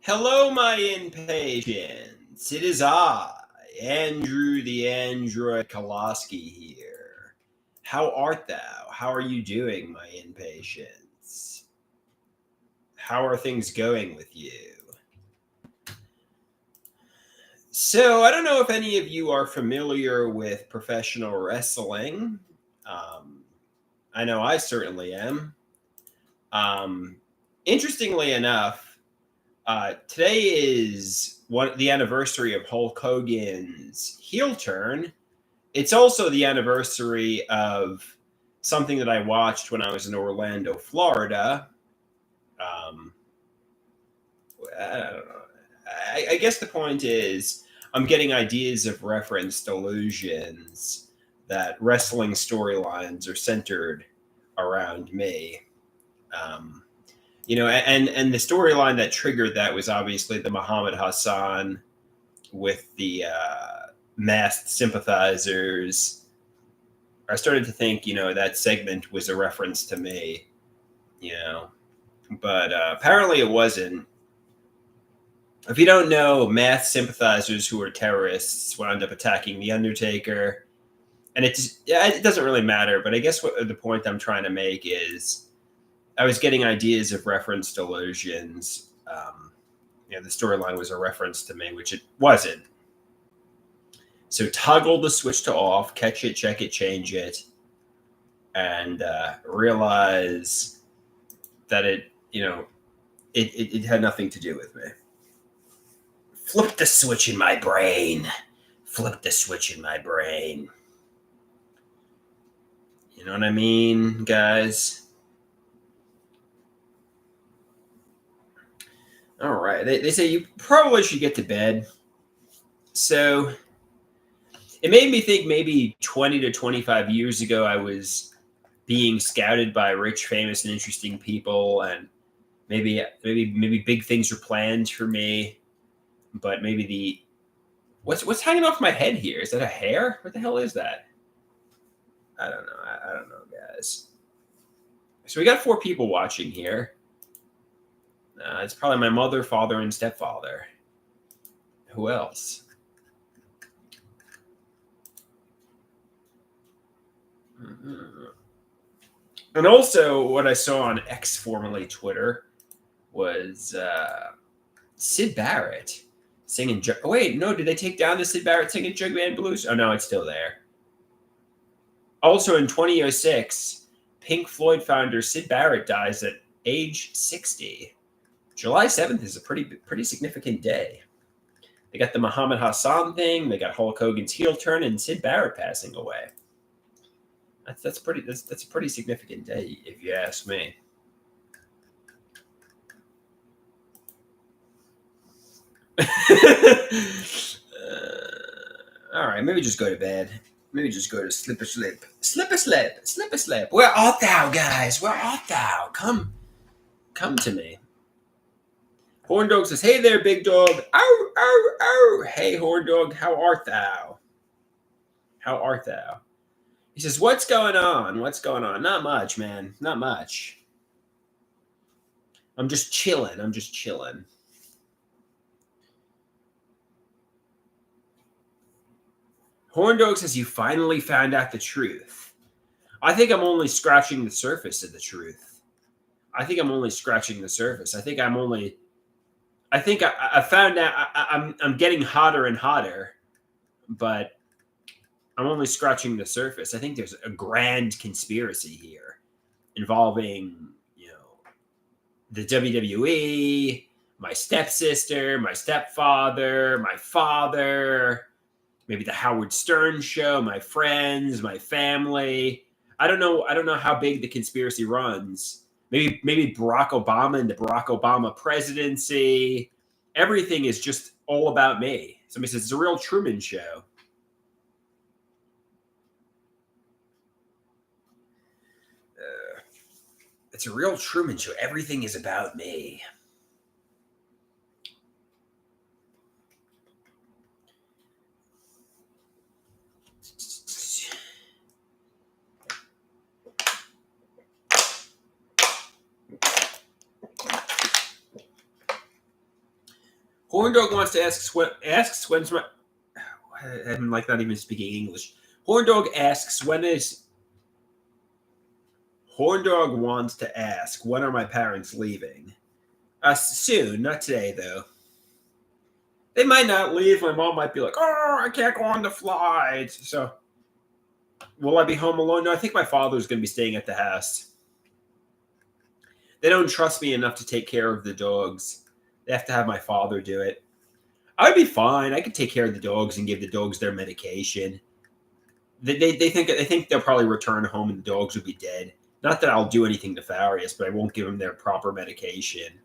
Hello, my impatience. It is I, Andrew the Android Koloski here. How art thou? How are you doing, my impatience? How are things going with you? So, I don't know if any of you are familiar with professional wrestling. I know I certainly am. Interestingly enough, today is the anniversary of Hulk Hogan's heel turn. It's also the anniversary of something that I watched when I was in Orlando, Florida. I don't know. I guess the point is I'm getting ideas of reference delusions that wrestling storylines are centered around me. Um, and the storyline that triggered that was obviously the Muhammad Hassan with the masked sympathizers. I started to think, that segment was a reference to me, but apparently it wasn't. If you don't know, masked sympathizers who are terrorists wound up attacking the Undertaker, and it doesn't really matter. But I guess what the point I'm trying to make is, I was getting ideas of reference delusions. The storyline was a reference to me, which it wasn't. So toggle the switch to off, catch it, check it, change it, and realize that it had nothing to do with me. Flip the switch in my brain. Flip the switch in my brain. You know what I mean, guys? All right. They say you probably should get to bed. So it made me think maybe 20 to 25 years ago, I was being scouted by rich, famous, and interesting people, and maybe big things are planned for me. But maybe what's hanging off my head here? Is that a hair? What the hell is that? I don't know. I don't know, guys. So we got 4 people watching here. It's probably my mother, father, and stepfather. Who else? And also, what I saw on X, formerly Twitter, was Syd Barrett singing. Oh, wait, no, did they take down the Syd Barrett singing Jugman Blues? Oh, no, it's still there. Also, in 2006, Pink Floyd founder Syd Barrett dies at age 60. July 7th is a pretty significant day. They got the Muhammad Hassan thing, they got Hulk Hogan's heel turn, and Syd Barrett passing away. That's a pretty significant day, if you ask me. All right, maybe just go to bed. Maybe just go to slip or slip. Slip or slip. Slip or slip. Where art thou, guys? Where art thou? Come to me. Horn Dog says, "Hey there, big dog. Ow, ow, ow. Hey, Horn Dog, how art thou? How art thou?" He says, "What's going on? What's going on? Not much, man. Not much. I'm just chilling. Horn Dog says, "You finally found out the truth." I think I'm only scratching the surface of the truth. I think I'm only scratching the surface. I think I found out I'm getting hotter and hotter, but I'm only scratching the surface. I think there's a grand conspiracy here involving, the WWE, my stepsister, my stepfather, my father, maybe the Howard Stern show, my friends, my family. I don't know how big the conspiracy runs. Maybe Barack Obama and the Barack Obama presidency. Everything is just all about me. Somebody says it's a real Truman Show. It's a real Truman Show. Everything is about me. Horn Dog wants to asks when's my. I'm like not even speaking English. Horn Dog asks when is. Horn Dog wants to ask when are my parents leaving? Soon, not today though. They might not leave. My mom might be like, "Oh, I can't go on the flight." So, will I be home alone? No, I think my father's going to be staying at the house. They don't trust me enough to take care of the dogs. They have to have my father do it. I'd be fine. I could take care of the dogs and give the dogs their medication. They think they'll probably return home and the dogs will be dead. Not that I'll do anything nefarious, but I won't give them their proper medication.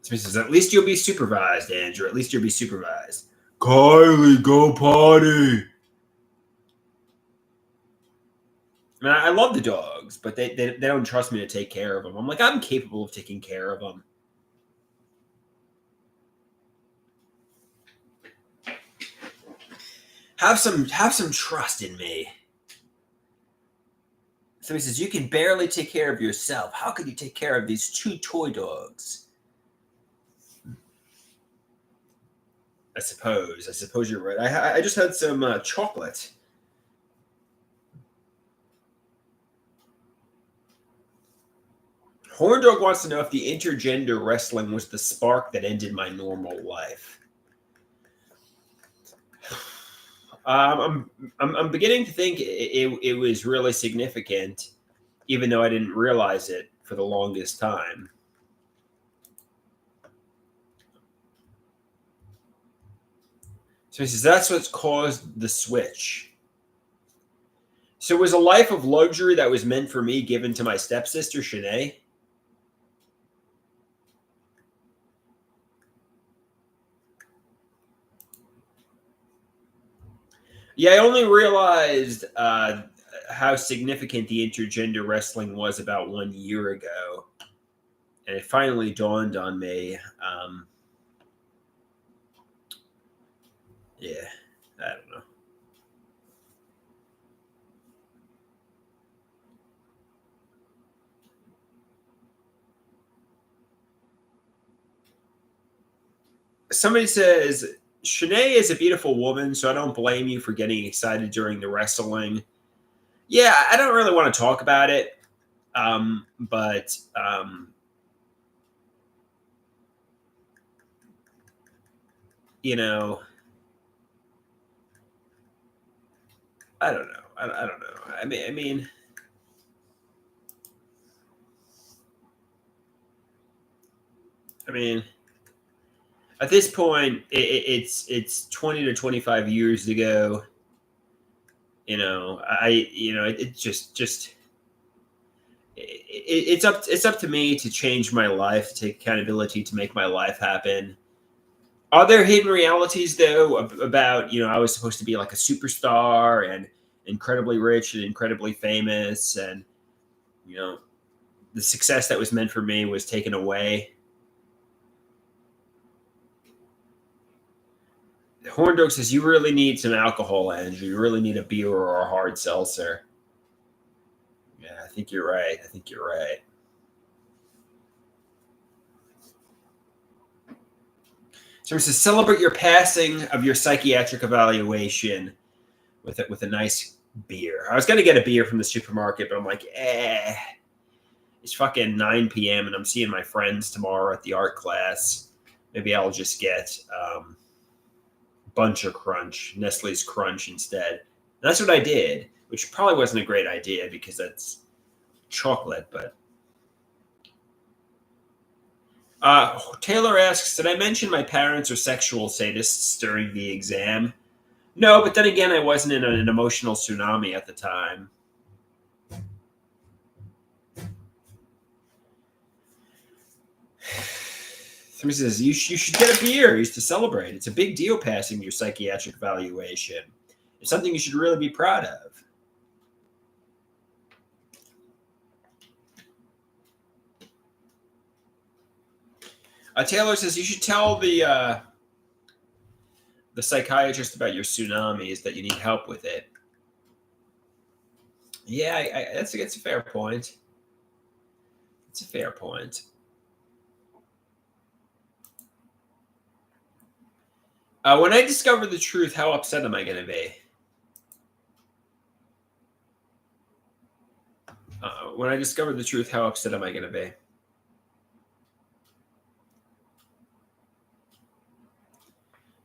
So he says, "At least you'll be supervised, Andrew. At least you'll be supervised." Kylie, go potty. I mean, I love the dogs, but they don't trust me to take care of them. I'm like, I'm capable of taking care of them. Have some trust in me. Somebody says, you can barely take care of yourself. How could you take care of these two toy dogs? I suppose you're right. I just had some chocolate. Horn Dog wants to know if the intergender wrestling was the spark that ended my normal life. I'm beginning to think it was really significant, even though I didn't realize it for the longest time. So he says that's what's caused the switch. So was a life of luxury that was meant for me given to my stepsister Shanae? Yeah, I only realized how significant the intergender wrestling was about 1 year ago, and it finally dawned on me. Yeah, I don't know. Somebody says Shanae is a beautiful woman, so I don't blame you for getting excited during the wrestling. Yeah, I don't really want to talk about it, but you know, I don't know. I don't know. I mean, at this point, it's 20 to 25 years ago. It just it's up to me to change my life, to take accountability, to make my life happen. Are there hidden realities though about I was supposed to be like a superstar and incredibly rich and incredibly famous, and you know the success that was meant for me was taken away. Horn Dog says you really need some alcohol, Andrew. You really need a beer or a hard seltzer. Yeah, I think you're right. I think you're right. So it says celebrate your passing of your psychiatric evaluation with a nice beer. I was gonna get a beer from the supermarket, but I'm like, it's fucking 9 p.m. and I'm seeing my friends tomorrow at the art class. Maybe I'll just get Bunch of Crunch, Nestle's Crunch instead. And that's what I did, which probably wasn't a great idea because that's chocolate, but Taylor asks, did I mention my parents are sexual sadists during the exam? No, but then again, I wasn't in an emotional tsunami at the time. Somebody says, you should get a beer. Used to celebrate. It's a big deal passing your psychiatric evaluation. It's something you should really be proud of. Taylor says, you should tell the psychiatrist about your tsunamis, that you need help with it. Yeah, that's a fair point. It's a fair point. When I discover the truth, how upset am I going to be? When I discover the truth, how upset am I going to be?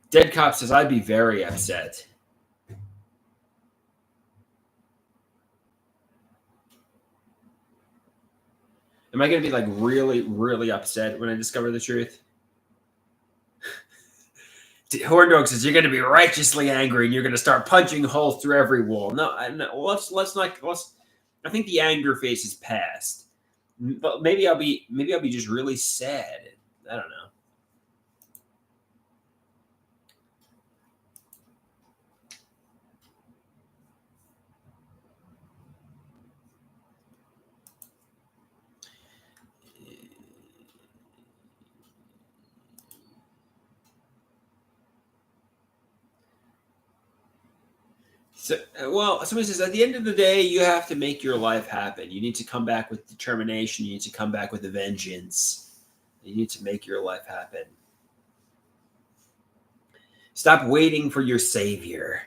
Dead Cop says I'd be very upset. Am I going to be like really, really upset when I discover the truth? Horn Dog says you're going to be righteously angry and you're going to start punching holes through every wall. No. Let's not. Let's. I think the anger phase is past. But maybe I'll be just really sad. I don't know. So, well, somebody says at the end of the day, you have to make your life happen. You need to come back with determination. You need to come back with a vengeance. You need to make your life happen. Stop waiting for your savior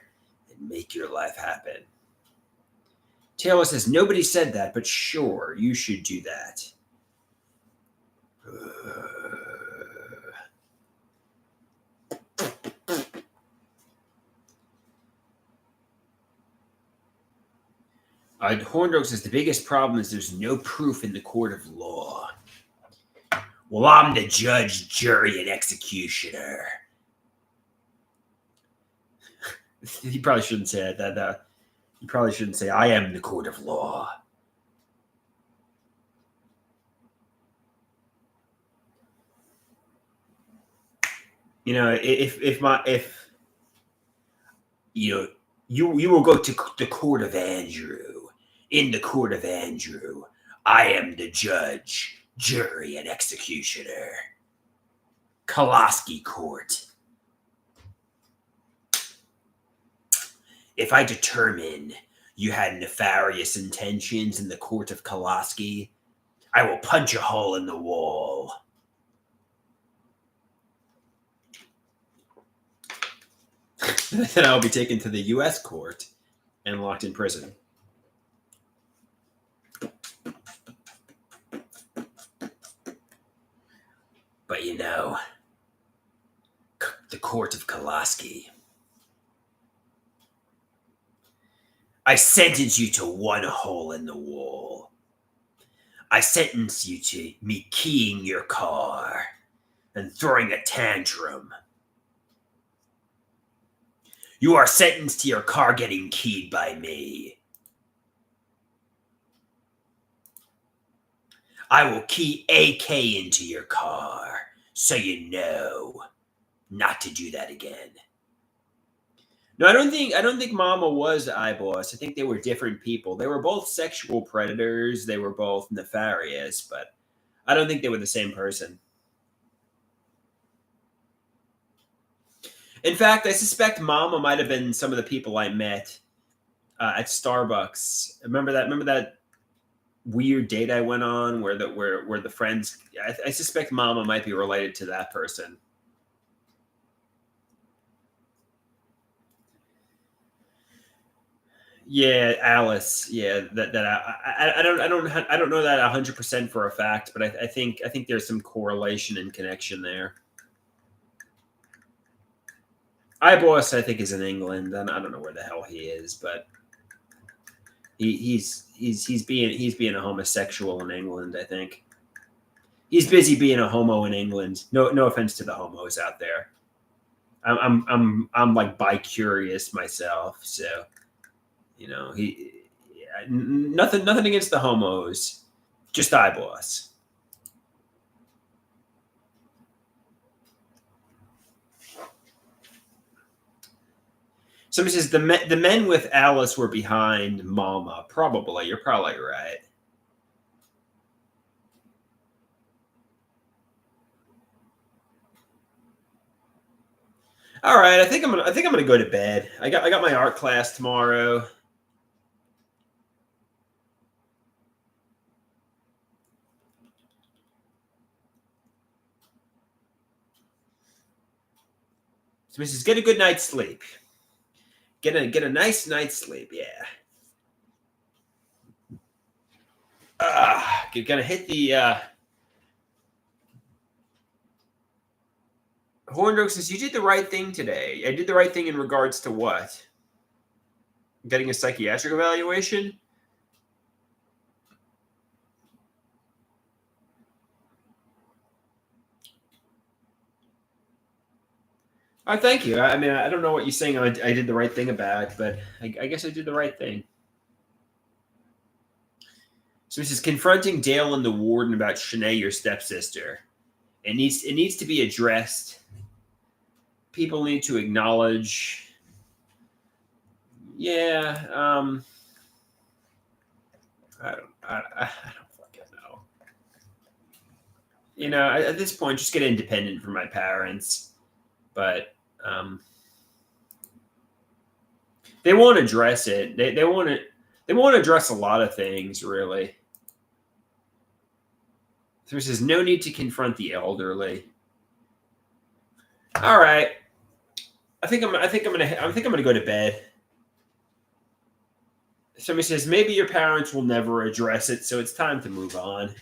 and make your life happen. Taylor says nobody said that, but sure, you should do that. Horndog says the biggest problem is there's no proof in the court of law. Well, I'm the judge, jury, and executioner. You probably shouldn't say that. You probably shouldn't say I am the court of law. You know, if you will go to the court of Andrew. In the court of Andrew, I am the judge, jury, and executioner. Koloski Court. If I determine you had nefarious intentions in the court of Koloski, I will punch a hole in the wall. Then I'll be taken to the U.S. court and locked in prison. But you know, the court of Koloski. I sentence you to one hole in the wall. I sentence you to me keying your car and throwing a tantrum. You are sentenced to your car getting keyed by me. I will key AK into your car so you know not to do that again. No, I don't think Mama was iBoss. I think they were different people. They were both sexual predators. They were both nefarious, but I don't think they were the same person. In fact, I suspect Mama might have been some of the people I met at Starbucks. Remember that weird date I went on where the friends. I suspect Mama might be related to that person. Yeah, Alice. Yeah, I don't know that 100% for a fact, but I think there's some correlation and connection there. iBoss, I think, is in England. I don't know where the hell he is, but he's being a homosexual in England. I think he's busy being a homo in England. No offense to the homos out there. I'm like bi-curious myself, so you know nothing against the homos, just iBoss. Somebody says the men with Alice were behind Mama. Probably, you're probably right. All right, I think I'm gonna go to bed. I got my art class tomorrow. So Mrs. Get a good night's sleep. Get a nice night's sleep, yeah. You're gonna hit the Horndog says you did the right thing today. I did the right thing in regards to what? Getting a psychiatric evaluation? Thank you. I mean, I don't know what you're saying I did the right thing about, but I guess I did the right thing. So this is confronting Dale and the warden about Shanae, your stepsister. It needs to be addressed. People need to acknowledge. Yeah, I don't fucking know. You know, at this point, just get independent from my parents. But they won't address it. They won't address a lot of things, really. So it says no need to confront the elderly. All right. I think I'm gonna go to bed. Somebody says maybe your parents will never address it, so it's time to move on.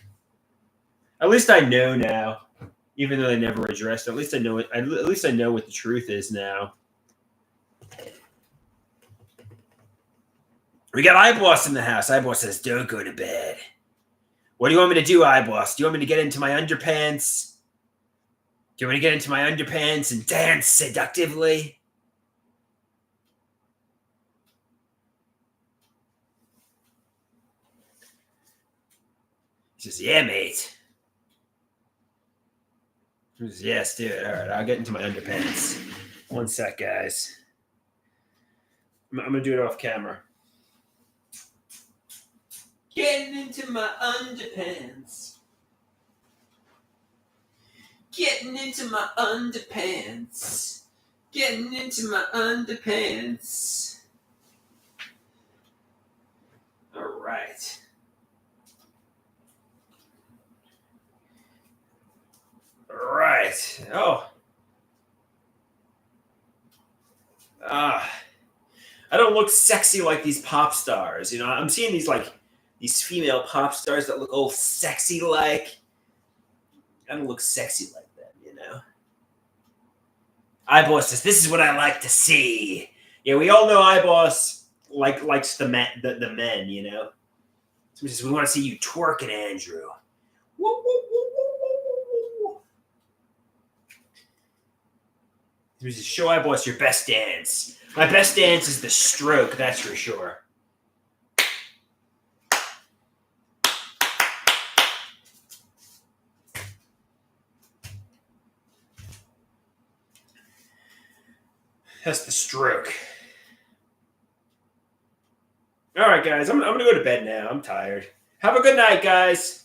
At least I know now, even though they never addressed it. At least I know it. At least I know what the truth is now. We got Eyeboss in the house. Eyeboss says, "Don't go to bed." What do you want me to do, Eyeboss? Do you want me to get into my underpants? Do you want me to get into my underpants and dance seductively? He says, "Yeah, mate." He says, "Yes, do it. All right, I'll get into my underpants." One sec, guys. I'm gonna do it off camera. Getting into my underpants. Getting into my underpants. Getting into my underpants. All right. All right. Oh. I don't look sexy like these pop stars. You know, I'm seeing these female pop stars that look all sexy like. I don't look sexy like that, you know. Eyeboss says, "This is what I like to see." Yeah, we all know Eyeboss likes the men, you know. So he says, "We want to see you twerking, Andrew." Woo, woo, woo, woo, woo, woo. He says, "Show Eyeboss your best dance." My best dance is the stroke, that's for sure. That's the stroke. All right, guys, I'm going to go to bed now. I'm tired. Have a good night, guys.